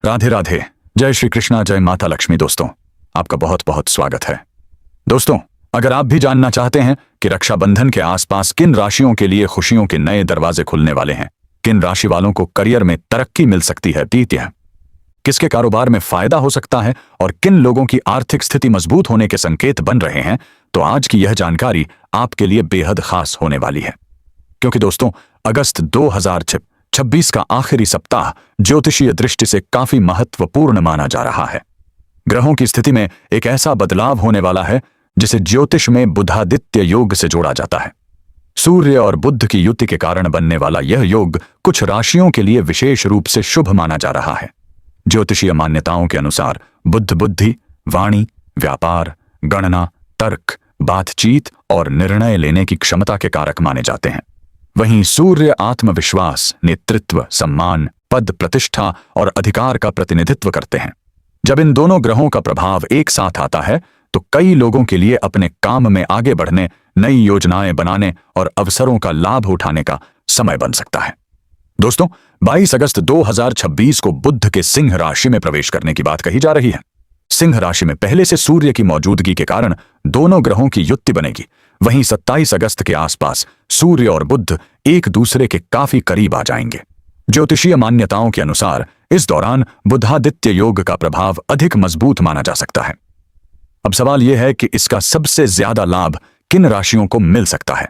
राधे राधे, जय श्री कृष्णा, जय माता लक्ष्मी। दोस्तों, आपका बहुत बहुत स्वागत है। दोस्तों, अगर आप भी जानना चाहते हैं कि रक्षाबंधन के आसपास किन राशियों के लिए खुशियों के नए दरवाजे खुलने वाले हैं, किन राशि वालों को करियर में तरक्की मिल सकती है, किसके कारोबार में फायदा हो सकता है और किन लोगों की आर्थिक स्थिति मजबूत होने के संकेत बन रहे हैं, तो आज की यह जानकारी आपके लिए बेहद खास होने वाली है। क्योंकि दोस्तों, अगस्त 2026 का आखिरी सप्ताह ज्योतिषीय दृष्टि से काफी महत्वपूर्ण माना जा रहा है। ग्रहों की स्थिति में एक ऐसा बदलाव होने वाला है जिसे ज्योतिष में बुधादित्य योग से जोड़ा जाता है। सूर्य और बुध की युति के कारण बनने वाला यह योग कुछ राशियों के लिए विशेष रूप से शुभ माना जा रहा है। ज्योतिषीय मान्यताओं के अनुसार बुध बुद्धि, वाणी, व्यापार, गणना, तर्क, बातचीत और निर्णय लेने की क्षमता के कारक माने जाते हैं। वहीं सूर्य आत्मविश्वास, नेतृत्व, सम्मान, पद, प्रतिष्ठा और अधिकार का प्रतिनिधित्व करते हैं। जब इन दोनों ग्रहों का प्रभाव एक साथ आता है तो कई लोगों के लिए अपने काम में आगे बढ़ने, नई योजनाएं बनाने और अवसरों का लाभ उठाने का समय बन सकता है। दोस्तों, 22 अगस्त 2026 को बुध के सिंह राशि में प्रवेश करने की बात कही जा रही है। सिंह राशि में पहले से सूर्य की मौजूदगी के कारण दोनों ग्रहों की युति बनेगी। वहीं 27 अगस्त के आसपास सूर्य और बुध एक दूसरे के काफी करीब आ जाएंगे। ज्योतिषीय मान्यताओं के अनुसार इस दौरान बुधादित्य योग का प्रभाव अधिक मजबूत माना जा सकता है। अब सवाल यह है कि इसका सबसे ज्यादा लाभ किन राशियों को मिल सकता है।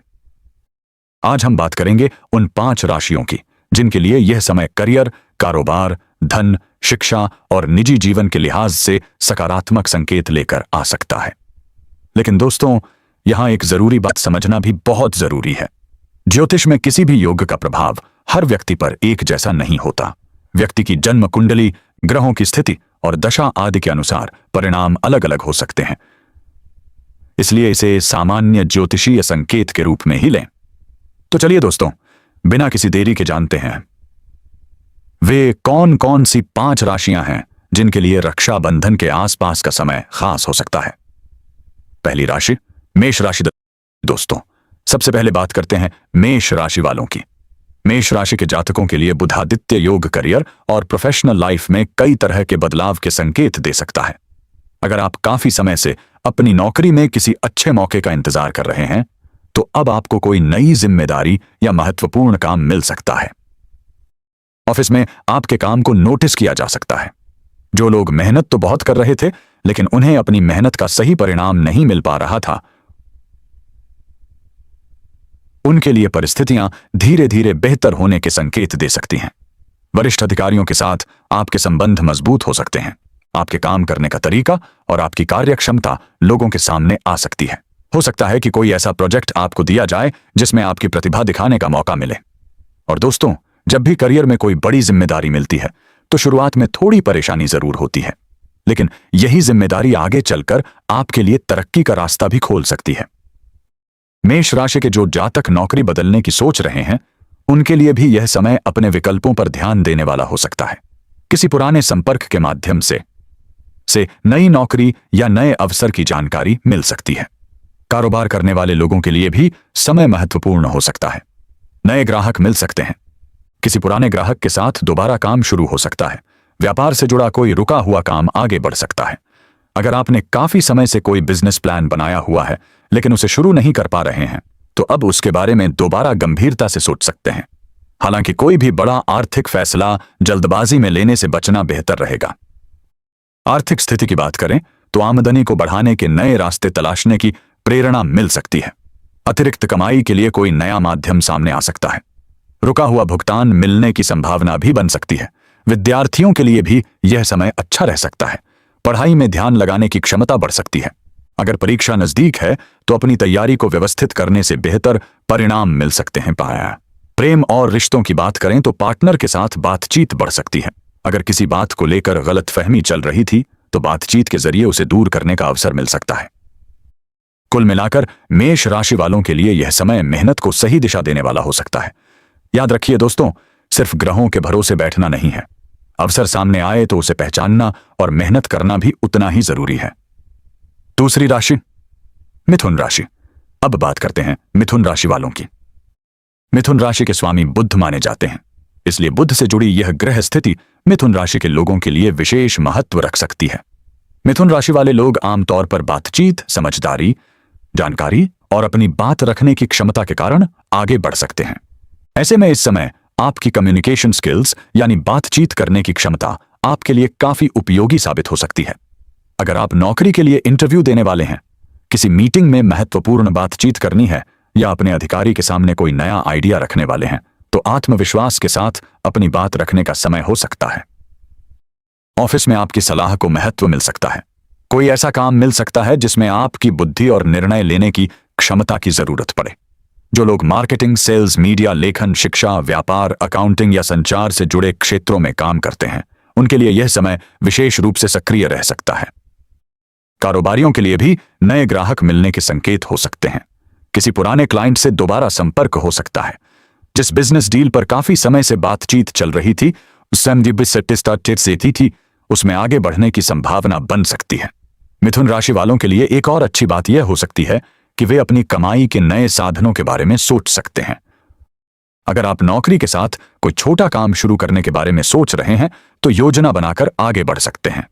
आज हम बात करेंगे उन 5 राशियों की जिनके लिए यह समय करियर, कारोबार, धन, शिक्षा और निजी जीवन के लिहाज से सकारात्मक संकेत लेकर आ सकता है। लेकिन दोस्तों, यहां एक जरूरी बात समझना भी बहुत जरूरी है। ज्योतिष में किसी भी योग का प्रभाव हर व्यक्ति पर एक जैसा नहीं होता। व्यक्ति की जन्म कुंडली, ग्रहों की स्थिति और दशा आदि के अनुसार परिणाम अलग अलग हो सकते हैं। इसलिए इसे सामान्य ज्योतिषीय संकेत के रूप में ही लें। तो चलिए दोस्तों, बिना किसी देरी के जानते हैं वे कौन कौन सी 5 राशियां हैं जिनके लिए रक्षाबंधन के आसपास का समय खास हो सकता है। पहली राशि मेष राशि। दोस्तों, सबसे पहले बात करते हैं मेष राशि वालों की। मेष राशि के जातकों के लिए बुधादित्य योग करियर और प्रोफेशनल लाइफ में कई तरह के बदलाव के संकेत दे सकता है। अगर आप काफी समय से अपनी नौकरी में किसी अच्छे मौके का इंतजार कर रहे हैं तो अब आपको कोई नई जिम्मेदारी या महत्वपूर्ण काम मिल सकता है। ऑफिस में आपके काम को नोटिस किया जा सकता है। जो लोग मेहनत तो बहुत कर रहे थे लेकिन उन्हें अपनी मेहनत का सही परिणाम नहीं मिल पा रहा था, उनके लिए परिस्थितियां धीरे धीरे बेहतर होने के संकेत दे सकती हैं। वरिष्ठ अधिकारियों के साथ आपके संबंध मजबूत हो सकते हैं। आपके काम करने का तरीका और आपकी कार्यक्षमता लोगों के सामने आ सकती है। हो सकता है कि कोई ऐसा प्रोजेक्ट आपको दिया जाए जिसमें आपकी प्रतिभा दिखाने का मौका मिले। और दोस्तों, जब भी करियर में कोई बड़ी जिम्मेदारी मिलती है तो शुरुआत में थोड़ी परेशानी जरूर होती है, लेकिन यही जिम्मेदारी आगे चलकर आपके लिए तरक्की का रास्ता भी खोल सकती है। मेष राशि के जो जातक नौकरी बदलने की सोच रहे हैं, उनके लिए भी यह समय अपने विकल्पों पर ध्यान देने वाला हो सकता है। किसी पुराने संपर्क के माध्यम से नई नौकरी या नए अवसर की जानकारी मिल सकती है। कारोबार करने वाले लोगों के लिए भी समय महत्वपूर्ण हो सकता है। नए ग्राहक मिल सकते हैं। किसी पुराने ग्राहक के साथ दोबारा काम शुरू हो सकता है। व्यापार से जुड़ा कोई रुका हुआ काम आगे बढ़ सकता है। अगर आपने काफी समय से कोई बिजनेस प्लान बनाया हुआ है लेकिन उसे शुरू नहीं कर पा रहे हैं तो अब उसके बारे में दोबारा गंभीरता से सोच सकते हैं। हालांकि कोई भी बड़ा आर्थिक फैसला जल्दबाजी में लेने से बचना बेहतर रहेगा। आर्थिक स्थिति की बात करें तो आमदनी को बढ़ाने के नए रास्ते तलाशने की प्रेरणा मिल सकती है। अतिरिक्त कमाई के लिए कोई नया माध्यम सामने आ सकता है। रुका हुआ भुगतान मिलने की संभावना भी बन सकती है। विद्यार्थियों के लिए भी यह समय अच्छा रह सकता है। पढ़ाई में ध्यान लगाने की क्षमता बढ़ सकती है। अगर परीक्षा नजदीक है तो अपनी तैयारी को व्यवस्थित करने से बेहतर परिणाम मिल सकते हैं। प्रेम और रिश्तों की बात करें तो पार्टनर के साथ बातचीत बढ़ सकती है। अगर किसी बात को लेकर गलतफहमी चल रही थी तो बातचीत के जरिए उसे दूर करने का अवसर मिल सकता है। कुल मिलाकर मेष राशि वालों के लिए यह समय मेहनत को सही दिशा देने वाला हो सकता है। याद रखिए दोस्तों, सिर्फ ग्रहों के भरोसे बैठना नहीं है। अवसर सामने आए तो उसे पहचानना और मेहनत करना भी उतना ही जरूरी है। दूसरी राशि मिथुन राशि। अब बात करते हैं मिथुन राशि वालों की। मिथुन राशि के स्वामी बुध माने जाते हैं, इसलिए बुध से जुड़ी यह ग्रह स्थिति मिथुन राशि के लोगों के लिए विशेष महत्व रख सकती है। मिथुन राशि वाले लोग आमतौर पर बातचीत, समझदारी, जानकारी और अपनी बात रखने की क्षमता के कारण आगे बढ़ सकते हैं। ऐसे में इस समय आपकी कम्युनिकेशन स्किल्स यानी बातचीत करने की क्षमता आपके लिए काफी उपयोगी साबित हो सकती है। अगर आप नौकरी के लिए इंटरव्यू देने वाले हैं, किसी मीटिंग में महत्वपूर्ण बातचीत करनी है या अपने अधिकारी के सामने कोई नया आइडिया रखने वाले हैं, तो आत्मविश्वास के साथ अपनी बात रखने का समय हो सकता है। ऑफिस में आपकी सलाह को महत्व मिल सकता है। कोई ऐसा काम मिल सकता है जिसमें आपकी बुद्धि और निर्णय लेने की क्षमता की जरूरत पड़े। जो लोग मार्केटिंग, सेल्स, मीडिया, लेखन, शिक्षा, व्यापार, अकाउंटिंग या संचार से जुड़े क्षेत्रों में काम करते हैं, उनके लिए यह समय विशेष रूप से सक्रिय रह सकता है। कारोबारियों के लिए भी नए ग्राहक मिलने के संकेत हो सकते हैं। किसी पुराने क्लाइंट से दोबारा संपर्क हो सकता है। जिस बिजनेस डील पर काफी समय से बातचीत चल रही थी, उसमें आगे बढ़ने की संभावना बन सकती है। मिथुन राशि वालों के लिए एक और अच्छी बात यह हो सकती है कि वे अपनी कमाई के नए साधनों के बारे में सोच सकते हैं। अगर आप नौकरी के साथ कोई छोटा काम शुरू करने के बारे में सोच रहे हैं, तो योजना बनाकर आगे बढ़ सकते हैं।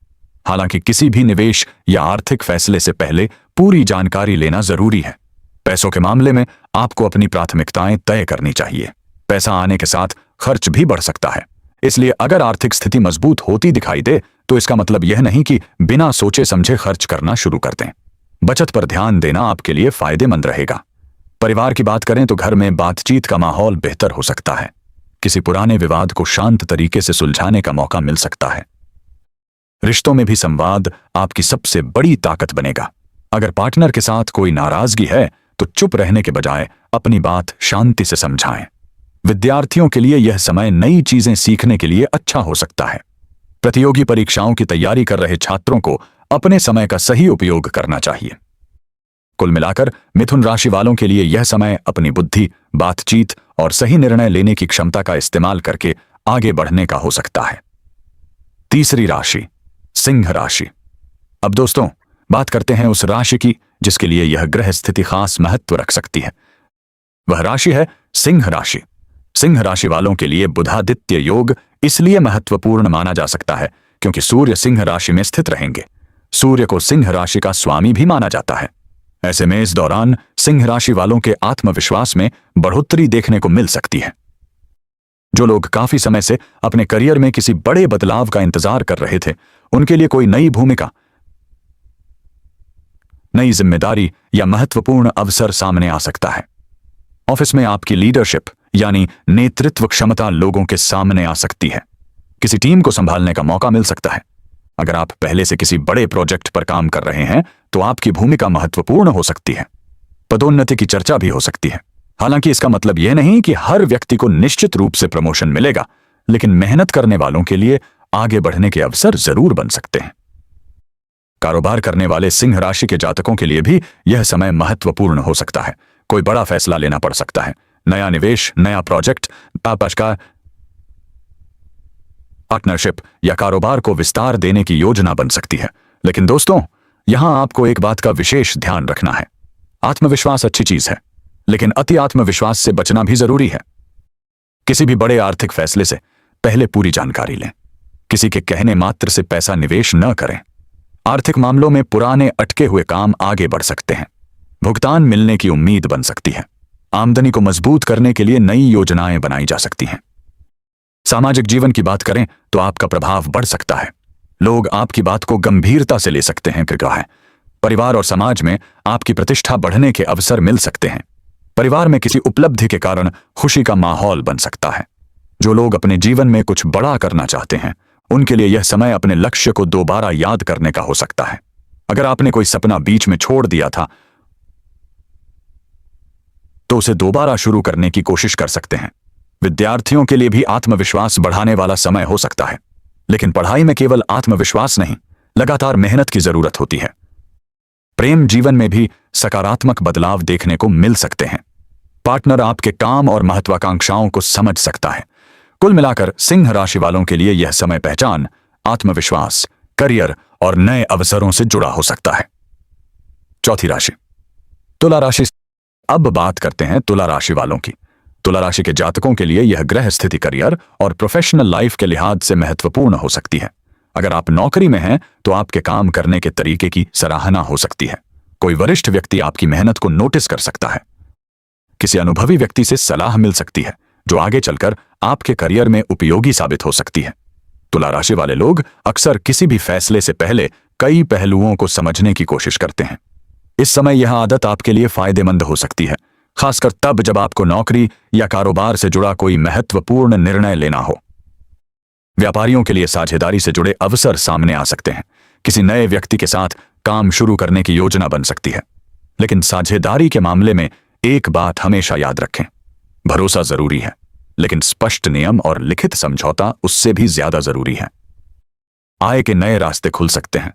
हालांकि किसी भी निवेश या आर्थिक फैसले से पहले पूरी जानकारी लेना जरूरी है। पैसों के मामले में आपको अपनी प्राथमिकताएं तय करनी चाहिए। पैसा आने के साथ खर्च भी बढ़ सकता है, इसलिए अगर आर्थिक स्थिति मजबूत होती दिखाई दे तो इसका मतलब यह नहीं कि बिना सोचे समझे खर्च करना शुरू कर दें। बचत पर ध्यान देना आपके लिए फायदेमंद रहेगा। परिवार की बात करें तो घर में बातचीत का माहौल बेहतर हो सकता है। किसी पुराने विवाद को शांत तरीके से सुलझाने का मौका मिल सकता है। रिश्तों में भी संवाद आपकी सबसे बड़ी ताकत बनेगा। अगर पार्टनर के साथ कोई नाराजगी है तो चुप रहने के बजाय अपनी बात शांति से समझाएं। विद्यार्थियों के लिए यह समय नई चीजें सीखने के लिए अच्छा हो सकता है। प्रतियोगी परीक्षाओं की तैयारी कर रहे छात्रों को अपने समय का सही उपयोग करना चाहिए। कुल मिलाकर मिथुन राशि वालों के लिए यह समय अपनी बुद्धि, बातचीत और सही निर्णय लेने की क्षमता का इस्तेमाल करके आगे बढ़ने का हो सकता है। तीसरी राशि, सिंह राशि। अब दोस्तों, बात करते हैं उस राशि की जिसके लिए यह ग्रह स्थिति खास महत्व रख सकती है। वह राशि है सिंह राशि। सिंह राशि वालों के लिए बुधादित्य योग इसलिए महत्वपूर्ण माना जा सकता है क्योंकि सूर्य सिंह राशि में स्थित रहेंगे। सूर्य को सिंह राशि का स्वामी भी माना जाता है। ऐसे में इस दौरान सिंह राशि वालों के आत्मविश्वास में बढ़ोतरी देखने को मिल सकती है। जो लोग काफी समय से अपने करियर में किसी बड़े बदलाव का इंतजार कर रहे थे, उनके लिए कोई नई भूमिका, नई जिम्मेदारी या महत्वपूर्ण अवसर सामने आ सकता है। ऑफिस में आपकी लीडरशिप यानी नेतृत्व क्षमता लोगों के सामने आ सकती है। किसी टीम को संभालने का मौका मिल सकता है। अगर आप पहले से किसी बड़े प्रोजेक्ट पर काम कर रहे हैं तो आपकी भूमिका महत्वपूर्ण हो सकती है। पदोन्नति की चर्चा भी हो सकती है। हालांकि इसका मतलब यह नहीं कि हर व्यक्ति को निश्चित रूप से प्रमोशन मिलेगा, लेकिन मेहनत करने वालों के लिए आगे बढ़ने के अवसर जरूर बन सकते हैं। कारोबार करने वाले सिंह राशि के जातकों के लिए भी यह समय महत्वपूर्ण हो सकता है। कोई बड़ा फैसला लेना पड़ सकता है। नया निवेश, नया प्रोजेक्ट, पार्टनरशिप या कारोबार को विस्तार देने की योजना बन सकती है। लेकिन दोस्तों, यहां आपको एक बात का विशेष ध्यान रखना है। आत्मविश्वास अच्छी चीज है, लेकिन अति आत्मविश्वास से बचना भी जरूरी है। किसी भी बड़े आर्थिक फैसले से पहले पूरी जानकारी लें। किसी के कहने मात्र से पैसा निवेश न करें। आर्थिक मामलों में पुराने अटके हुए काम आगे बढ़ सकते हैं। भुगतान मिलने की उम्मीद बन सकती है। आमदनी को मजबूत करने के लिए नई योजनाएं बनाई जा सकती हैं। सामाजिक जीवन की बात करें तो आपका प्रभाव बढ़ सकता है। लोग आपकी बात को गंभीरता से ले सकते हैं। परिवार और समाज में आपकी प्रतिष्ठा बढ़ने के अवसर मिल सकते हैं। परिवार में किसी उपलब्धि के कारण खुशी का माहौल बन सकता है। जो लोग अपने जीवन में कुछ बड़ा करना चाहते हैं, उनके लिए यह समय अपने लक्ष्य को दोबारा याद करने का हो सकता है। अगर आपने कोई सपना बीच में छोड़ दिया था तो उसे दोबारा शुरू करने की कोशिश कर सकते हैं। विद्यार्थियों के लिए भी आत्मविश्वास बढ़ाने वाला समय हो सकता है। लेकिन पढ़ाई में केवल आत्मविश्वास नहीं, लगातार मेहनत की जरूरत होती है। प्रेम जीवन में भी सकारात्मक बदलाव देखने को मिल सकते हैं। पार्टनर आपके काम और महत्वाकांक्षाओं को समझ सकता है। कुल मिलाकर सिंह राशि वालों के लिए यह समय पहचान, आत्मविश्वास, करियर और नए अवसरों से जुड़ा हो सकता है। चौथी राशि, तुला राशि। अब बात करते हैं तुला राशि वालों की। तुला राशि के जातकों के लिए यह ग्रह स्थिति करियर और प्रोफेशनल लाइफ के लिहाज से महत्वपूर्ण हो सकती है। अगर आप नौकरी में हैं तो आपके काम करने के तरीके की सराहना हो सकती है। कोई वरिष्ठ व्यक्ति आपकी मेहनत को नोटिस कर सकता है। किसी अनुभवी व्यक्ति से सलाह मिल सकती है जो आगे चलकर आपके करियर में उपयोगी साबित हो सकती है। तुला राशि वाले लोग अक्सर किसी भी फैसले से पहले कई पहलुओं को समझने की कोशिश करते हैं। इस समय यह आदत आपके लिए फायदेमंद हो सकती है, खासकर तब जब आपको नौकरी या कारोबार से जुड़ा कोई महत्वपूर्ण निर्णय लेना हो। व्यापारियों के लिए साझेदारी से जुड़े अवसर सामने आ सकते हैं। किसी नए व्यक्ति के साथ काम शुरू करने की योजना बन सकती है। लेकिन साझेदारी के मामले में एक बात हमेशा याद रखें, भरोसा जरूरी है, लेकिन स्पष्ट नियम और लिखित समझौता उससे भी ज्यादा जरूरी है। आय के नए रास्ते खुल सकते हैं,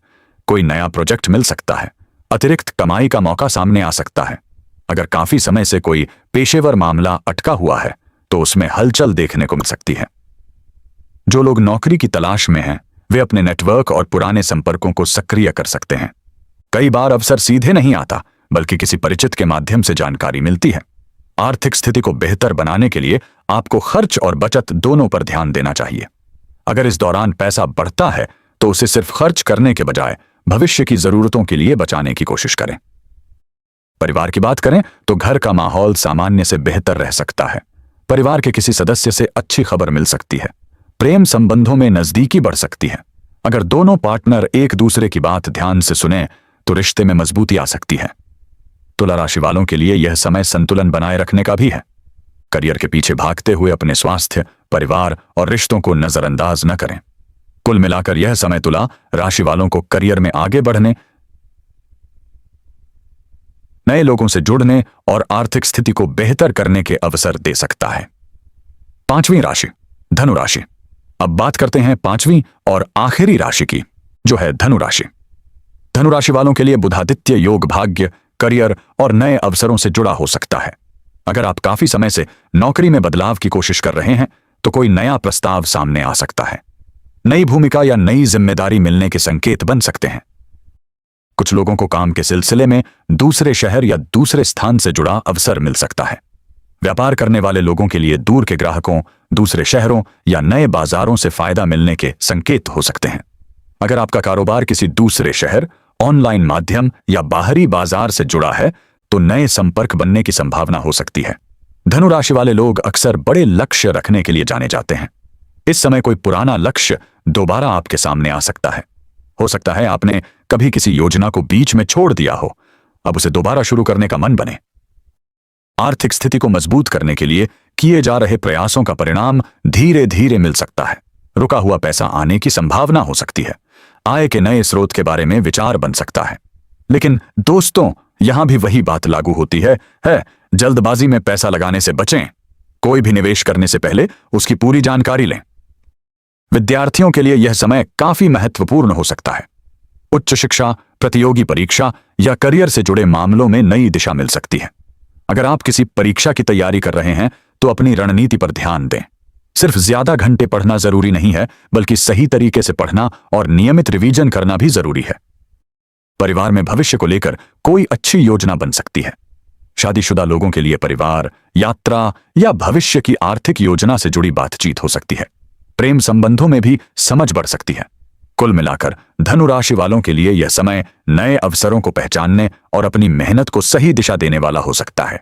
कोई नया प्रोजेक्ट मिल सकता है, अतिरिक्त कमाई का मौका सामने आ सकता है। अगर काफी समय से कोई पेशेवर मामला अटका हुआ है तो उसमें हलचल देखने को मिल सकती है। जो लोग नौकरी की तलाश में हैं, वे अपने नेटवर्क और पुराने संपर्कों को सक्रिय कर सकते हैं। कई बार अवसर सीधे नहीं आता, बल्कि किसी परिचित के माध्यम से जानकारी मिलती है। आर्थिक स्थिति को बेहतर बनाने के लिए आपको खर्च और बचत दोनों पर ध्यान देना चाहिए। अगर इस दौरान पैसा बढ़ता है तो उसे सिर्फ खर्च करने के बजाय भविष्य की जरूरतों के लिए बचाने की कोशिश करें। परिवार की बात करें तो घर का माहौल सामान्य से बेहतर रह सकता है। परिवार के किसी सदस्य से अच्छी खबर मिल सकती है। प्रेम संबंधों में नजदीकी बढ़ सकती है। अगर दोनों पार्टनर एक दूसरे की बात ध्यान से सुने तो रिश्ते में मजबूती आ सकती है। तुला राशि वालों के लिए यह समय संतुलन बनाए रखने का भी है। करियर के पीछे भागते हुए अपने स्वास्थ्य, परिवार और रिश्तों को नजरअंदाज न करें। कुल मिलाकर यह समय तुला राशि वालों को करियर में आगे बढ़ने, नए लोगों से जुड़ने और आर्थिक स्थिति को बेहतर करने के अवसर दे सकता है। पांचवीं राशि, धनु राशि। अब बात करते हैं पांचवीं और आखिरी राशि की, जो है धनु राशि। धनु राशि वालों के लिए बुधादित्य योग भाग्य, करियर और नए अवसरों से जुड़ा हो सकता है। अगर आप काफी समय से नौकरी में बदलाव की कोशिश कर रहे हैं तो कोई नया प्रस्ताव सामने आ सकता है। नई भूमिका या नई जिम्मेदारी मिलने के संकेत बन सकते हैं। कुछ लोगों को काम के सिलसिले में दूसरे शहर या दूसरे स्थान से जुड़ा अवसर मिल सकता है। व्यापार करने वाले लोगों के लिए दूर के ग्राहकों, दूसरे शहरों या नए बाजारों से फायदा मिलने के संकेत हो सकते हैं। अगर आपका कारोबार किसी दूसरे शहर, ऑनलाइन माध्यम या बाहरी बाजार से जुड़ा है तो नए संपर्क बनने की संभावना हो सकती है। धनु राशि वाले लोग अक्सर बड़े लक्ष्य रखने के लिए जाने जाते हैं। इस समय कोई पुराना लक्ष्य दोबारा आपके सामने आ सकता है। हो सकता है आपने कभी किसी योजना को बीच में छोड़ दिया हो, अब उसे दोबारा शुरू करने का मन बने। आर्थिक स्थिति को मजबूत करने के लिए किए जा रहे प्रयासों का परिणाम धीरे धीरे मिल सकता है। रुका हुआ पैसा आने की संभावना हो सकती है। आय के नए स्रोत के बारे में विचार बन सकता है। लेकिन दोस्तों, यहां भी वही बात लागू होती है जल्दबाजी में पैसा लगाने से बचें। कोई भी निवेश करने से पहले उसकी पूरी जानकारी लें। विद्यार्थियों के लिए यह समय काफी महत्वपूर्ण हो सकता है। उच्च शिक्षा, प्रतियोगी परीक्षा या करियर से जुड़े मामलों में नई दिशा मिल सकती है। अगर आप किसी परीक्षा की तैयारी कर रहे हैं तो अपनी रणनीति पर ध्यान दें। सिर्फ ज्यादा घंटे पढ़ना जरूरी नहीं है, बल्कि सही तरीके से पढ़ना और नियमित रिवीजन करना भी जरूरी है। परिवार में भविष्य को लेकर कोई अच्छी योजना बन सकती है। शादीशुदा लोगों के लिए परिवार, यात्रा या भविष्य की आर्थिक योजना से जुड़ी बातचीत हो सकती है। प्रेम संबंधों में भी समझ बढ़ सकती है। कुल मिलाकर धनु राशि वालों के लिए यह समय नए अवसरों को पहचानने और अपनी मेहनत को सही दिशा देने वाला हो सकता है।